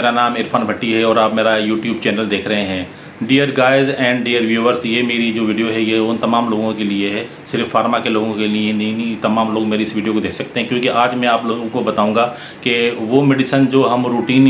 मेरा नाम इरफान भट्टी है और आप मेरा यूट्यूब चैनल देख रहे हैं। Dear guys and dear viewers, ये मेरी जो वीडियो है ये उन तमाम लोगों के लिए है, सिर्फ फार्मा के लोगों के लिए नहीं, तमाम लोग मेरी इस वीडियो को देख सकते हैं, क्योंकि आज मैं आप लोगों को बताऊंगा कि वो मेडिसिन जो हम रूटीन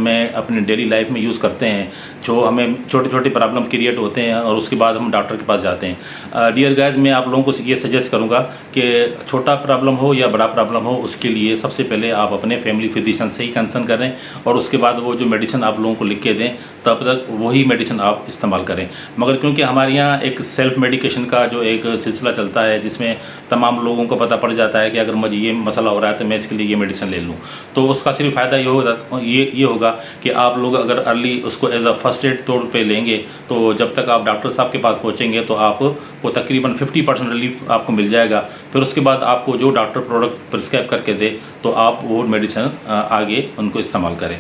में अपनी डेली लाइफ में यूज़ करते हैं, जो हमें छोटे छोटे प्रॉब्लम क्रिएट होते हैं और उसके बाद हम डॉक्टर के पास जाते हैं। डियर गाइस, मैं आप लोगों को ये सजेस्ट करूँगा कि छोटा प्रॉब्लम हो या बड़ा प्रॉब्लम हो, उसके लिए सबसे पहले आप अपने फैमिली फिजिशियन से ही कंसल्ट करें और उसके बाद वो जो मेडिसिन आप लोगों को लिख के दें तब तक वही मेडिसिन आप इस्तेमाल करें। मगर क्योंकि हमारे यहाँ एक सेल्फ मेडिकेशन का जो एक सिलसिला चलता है जिसमें तमाम लोगों को पता पड़ जाता है कि अगर मुझे ये मसला हो रहा है तो मैं इसके लिए ये मेडिसिन ले लूँ, तो उसका सिर्फ फ़ायदा ये होगा कि आप लोग अगर अर्ली उसको एज अ फर्स्ट एड तौर पे लेंगे तो जब तक आप डॉक्टर साहब के पास पहुँचेंगे तो आपको तकरीबन 50% रिलीफ आपको मिल जाएगा। फिर उसके बाद आपको जो डॉक्टर प्रोडक्ट प्रिस्क्राइब करके दे तो आप वो मेडिसिन आगे उनको इस्तेमाल करें।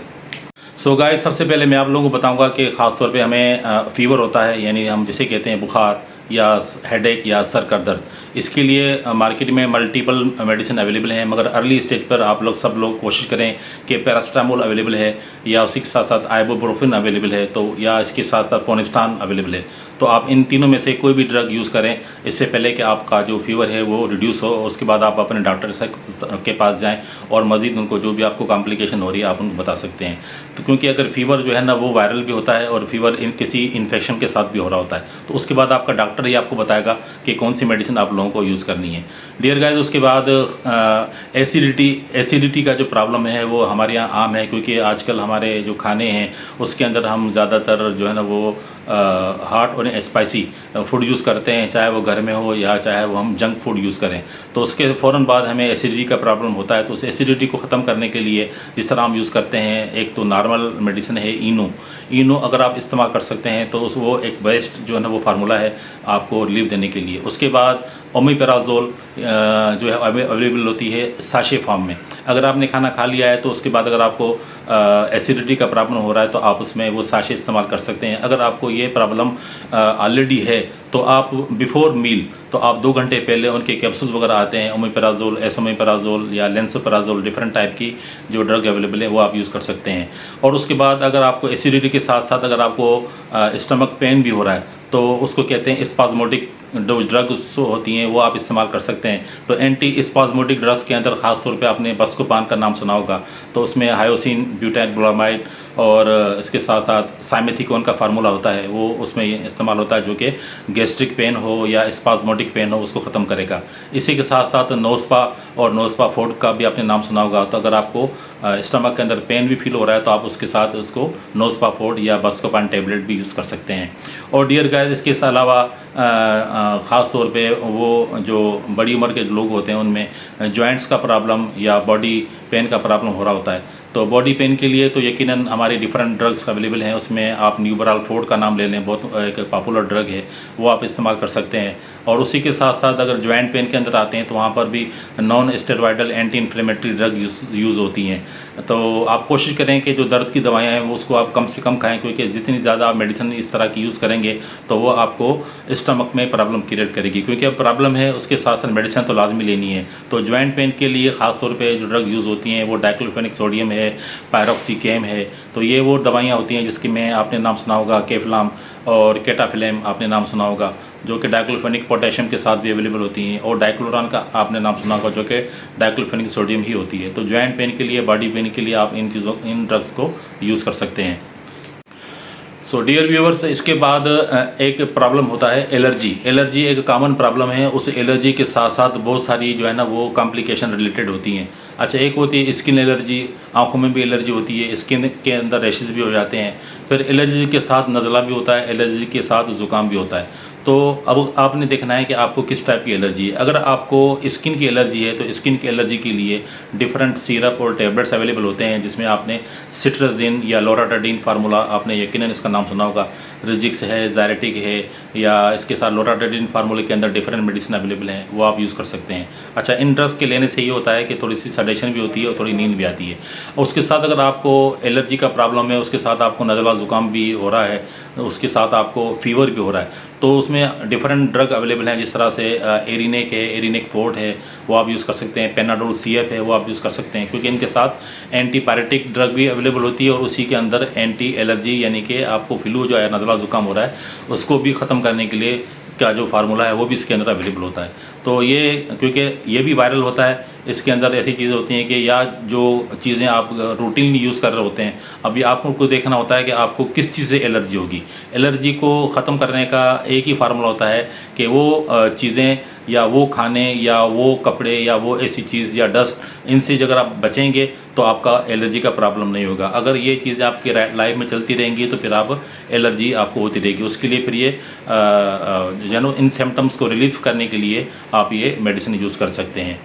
सो गाइस, सबसे पहले मैं आप लोगों को बताऊंगा कि ख़ास तौर पे हमें फ़ीवर होता है, यानी हम जिसे कहते हैं बुखार या हेडेक या सर का दर्द, इसके लिए मार्केट में मल्टीपल मेडिसिन अवेलेबल हैं। मगर अर्ली स्टेज पर आप लोग सब लोग कोशिश करें कि पैरास्टामोल अवेलेबल है या उसी के साथ साथ आइबुप्रोफेन अवेलेबल है, तो या इसके साथ साथ पोनिस्टान अवेलेबल है, तो आप इन तीनों में से कोई भी ड्रग यूज़ करें इससे पहले कि आपका जो फीवर है वो रिड्यूस हो। और उसके बाद आप अपने डॉक्टर के पास जाएं और मज़ीद उनको जो भी आपको कॉम्प्लिकेशन हो रही है आप उनको बता सकते हैं। तो क्योंकि अगर फीवर जो है ना वो वायरल भी होता है और फीवर किसी इन्फेक्शन के साथ भी हो रहा होता है, तो उसके बाद आपका डॉक्टर ही आपको बताएगा कि कौन सी मेडिसिन आप लोगों को यूज़ करनी है। डियर गाइस, उसके बाद एसिडिटी का जो प्रॉब्लम है वो हमारे यहाँ आम है, क्योंकि आजकल हमारे जो खाने हैं उसके अंदर हम ज़्यादातर जो है ना वो हॉट और स्पाइसी फूड यूज़ करते हैं, चाहे वो घर में हो या चाहे वो हम जंक फूड यूज़ करें। तो उसके फ़ौरन बाद हमें एसिडिटी का प्रॉब्लम होता है। तो उस एसिडिटी को ख़त्म करने के लिए जिस तरह हम यूज़ करते हैं, एक तो नॉर्मल मेडिसिन है इनो अगर आप इस्तेमाल कर सकते हैं तो वो एक बेस्ट जो है ना वो फार्मूला है आपको रिलीफ देने के लिए। उसके बाद ओमेपराजोल जो है अवेलेबल होती है साशे फॉर्म में। अगर आपने खाना खा लिया है तो उसके बाद अगर आपको एसिडिटी का प्रॉब्लम हो रहा है तो आप उसमें वो साशे इस्तेमाल कर सकते हैं। अगर आपको ये प्रॉब्लम ऑलरेडी है तो आप बिफोर मील तो आप 2 घंटे पहले उनके कैप्सूल्स वगैरह आते हैं, ओमेपराजोल, एसोमेपराजोल या लेंसोपराजोल, डिफरेंट टाइप की जो ड्रग अवेलेबल है वो आप यूज़ कर सकते हैं। और उसके बाद अगर आपको एसिडिटी के साथ साथ अगर आपको स्टमक पेन भी हो रहा है तो उसको कहते हैं स्पाज्मोटिक जो ड्रग्स होती हैं वो आप इस्तेमाल कर सकते हैं। तो एंटी स्पाज्मोटिक ड्रग्स के अंदर ख़ास तौर पे आपने बस्कोपान का नाम सुना होगा, तो उसमें हायोसिन ब्यूटाइलब्रोमाइड और इसके साथ साथ साइमेथिकोन का फार्मूला होता है, वो उसमें इस्तेमाल होता है, जो कि गैस्ट्रिक पेन हो या स्पाज्मोटिक पेन हो उसको ख़त्म करेगा। इसी के साथ साथ नोस्पा और नोस्पा फोर्ड का भी आपने नाम सुना होगा। तो अगर आपको स्टमक के अंदर पेन भी फील हो रहा है तो आप उसके साथ उसको नोस्पा फोर्ड या बस्कोपान टेबलेट भी यूज़ कर सकते हैं। और डियर गाइस, इसके अलावा ख़ास तौर पे वो जो बड़ी उम्र के लोग होते हैं उनमें जॉइंट्स का प्रॉब्लम या बॉडी पेन का प्रॉब्लम हो रहा होता है, तो बॉडी पेन के लिए तो यकीनन हमारे डिफरेंट ड्रग्स अवेलेबल हैं। उसमें आप न्यूबराल फोर्ड का नाम ले लें, बहुत एक पॉपुलर ड्रग है, वो आप इस्तेमाल कर सकते हैं। और उसी के साथ साथ अगर जॉइंट पेन के अंदर आते हैं तो वहाँ पर भी non steroidal anti inflammatory drug use होती हैं। तो आप कोशिश करें कि जो दर्द की दवाइयाँ हैं वो उसको आप कम से कम खाएँ, क्योंकि जितनी ज़्यादा आप मेडिसिन इस तरह की यूज़ करेंगे तो वो आपको स्टमक में प्रॉब्लम क्रिएट करेगी। क्योंकि अब प्रॉब्लम है उसके साथ साथ मेडिसिन तो लाजमी लेनी है। तो जॉइंट पेन के लिए ख़ास तौर पर जो ड्रग यूज़ होती हैं वो डाइक्लोफेनिक सोडियम है, पायरोक्सिकेम है, तो ये वो दवाइयाँ होती हैं जिसकी में आपने नाम सुना होगा केफ्लाम और केटाफिलेम आपने नाम सुना होगा, जो कि डाइक्लोफेनिक पोटेशियम के साथ भी अवेलेबल होती हैं। और डाइक्लोरान का आपने नाम सुना होगा जो कि डाइक्लोफेनिक सोडियम ही होती है। तो जॉइंट पेन के लिए, बॉडी पेन के लिए आप इन ड्रग्स को यूज़ कर सकते हैं। सो डियर व्यूवर्स, इसके बाद एक प्रॉब्लम होता है एलर्जी एक कॉमन प्रॉब्लम है। उस एलर्जी के साथ साथ बहुत सारी जो है ना वो कॉम्प्लिकेशन रिलेटेड होती हैं। अच्छा, एक होती है स्किन एलर्जी, आंखों में भी एलर्जी होती है, स्किन के अंदर रैशेस भी हो जाते हैं। फिर एलर्जी के साथ नज़ला भी होता है, एलर्जी के साथ ज़ुकाम भी होता है। तो अब आपने देखना है कि आपको किस टाइप की एलर्जी है। अगर आपको स्किन की एलर्जी है तो स्किन की एलर्जी के लिए डिफरेंट सिरप और टैबलेट्स अवेलेबल होते हैं, जिसमें आपने सिट्राजिन या लोराटाडीन फार्मूला आपने यकीनन इसका नाम सुना होगा, रिजिक्स है, ज़ायरेटिक है, या इसके साथ लोराटाडीन फार्मूले के अंदर डिफरेंट मेडिसिन अवेलेबल हैं, वो आप यूज़ कर सकते हैं। अच्छा, इन ड्रग्स के लेने से ये होता है कि थोड़ी सी सडेशन भी होती है और थोड़ी नींद भी आती है। और उसके साथ अगर आपको एलर्जी का प्रॉब्लम है, उसके साथ आपको नज़ला ज़ुकाम भी हो रहा है, उसके साथ आपको फीवर भी हो रहा है, तो उसमें डिफरेंट ड्रग अवेलेबल हैं, जिस तरह से एरिनेक है, एरिनेक फोर्ट है, वो आप यूज़ कर सकते हैं। पेनाडोल CF है, वो आप यूज़ कर सकते हैं, क्योंकि इनके साथ एंटीपायरेटिक ड्रग भी अवेलेबल होती है और उसी के अंदर एंटी एलर्जी यानी कि आपको फ्लू जो है, नज़ला ज़ुकाम हो रहा है, उसको भी ख़त्म करने के लिए का जो फार्मूला है वो भी इसके अंदर अवेलेबल होता है। तो ये क्योंकि ये भी वायरल होता है, इसके अंदर ऐसी चीज़ें होती हैं कि या जो चीज़ें आप रूटीनली यूज़ कर रहे होते हैं, अभी आपको देखना होता है कि आपको किस चीज़ से एलर्जी होगी। एलर्जी को ख़त्म करने का एक ही फार्मूला होता है कि वो चीज़ें या वो खाने या वो कपड़े या वो ऐसी चीज़ या डस्ट, इनसे अगर आप बचेंगे तो आपका एलर्जी का प्रॉब्लम नहीं होगा। अगर ये चीज़ें आपकी लाइफ में चलती रहेंगी तो फिर आप एलर्जी आपको होती रहेगी। उसके लिए फिर ये इन सिम्टम्स को रिलीफ करने के लिए आप ये मेडिसिन यूज़ कर सकते हैं।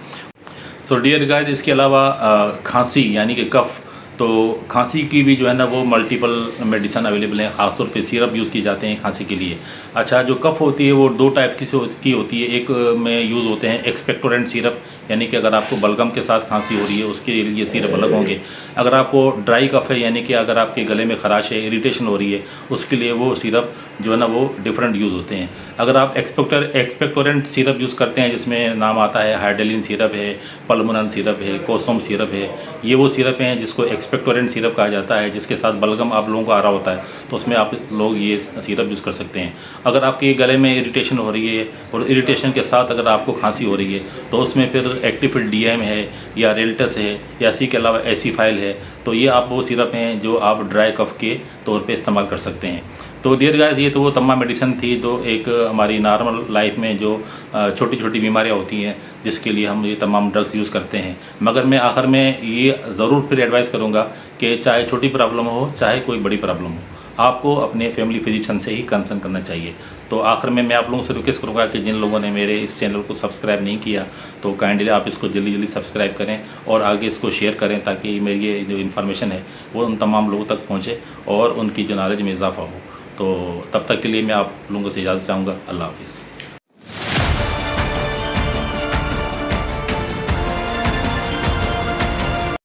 सो डियर गाइस, इसके अलावा खांसी यानी कि कफ़, तो खांसी की भी जो है ना वो मल्टीपल मेडिसिन अवेलेबल हैं। ख़ासतौर पे सिरप यूज़ किए जाते हैं खांसी के लिए। अच्छा, जो कफ़ होती है वो 2 टाइप की होती है। एक में यूज़ होते हैं एक्सपेक्टोरेंट सिरप, यानी कि अगर आपको बलगम के साथ खांसी हो रही है उसके लिए सिरप अलग होंगे। अगर आपको ड्राई कफ़ है, यानी कि अगर आपके गले में खराश है, इरिटेशन हो रही है, उसके लिए वो सिरप जो है ना वो डिफरेंट यूज़ होते हैं। अगर आप एक्सपेक्टोरेंट सिरप यूज़ करते हैं, जिसमें नाम आता है हाइड्रेलिन सिरप है, पल्मोनल सिरप है, कोसम सिरप है, ये वो सिरप हैं जिसको एक्सपेक्टोरेंट सिरप कहा जाता है, जिसके साथ बलगम आप लोगों को आ रहा होता है तो उसमें आप लोग ये सिरप यूज़ कर सकते हैं। अगर आपके गले में इरिटेशन हो रही है और इरिटेशन के साथ अगर आपको खांसी हो रही है तो उसमें फिर एक्टिफिड DM है या रेल्टस है या इसी के अलावा एसीफाइल है, तो ये आप वो सिरप हैं जो आप ड्राई कफ़ के तौर पे इस्तेमाल कर सकते हैं। तो डियर गाइस, ये तो वो तमाम मेडिसिन थी जो एक हमारी नॉर्मल लाइफ में जो छोटी छोटी बीमारियां होती हैं जिसके लिए हम ये तमाम ड्रग्स यूज़ करते हैं। मगर मैं आखिर में ये ज़रूर फिर एडवाइस करूँगा कि चाहे छोटी प्रॉब्लम हो चाहे कोई बड़ी प्रॉब्लम हो, आपको अपने फैमिली फिजिशियन से ही कंसल्ट करना चाहिए। तो आखिर में मैं आप लोगों से रिक्वेस्ट करूँगा कि जिन लोगों ने मेरे इस चैनल को सब्सक्राइब नहीं किया तो काइंडली आप इसको जल्दी जल्दी सब्सक्राइब करें और आगे इसको शेयर करें, ताकि मेरी ये जो इन्फॉर्मेशन है वो उन तमाम लोगों तक पहुँचे और उनकी जो नॉलेज में इजाफा हो। तो तब तक के लिए मैं आप लोगों से इजाज़त चाहूँगा। अल्लाह हाफ़िज़।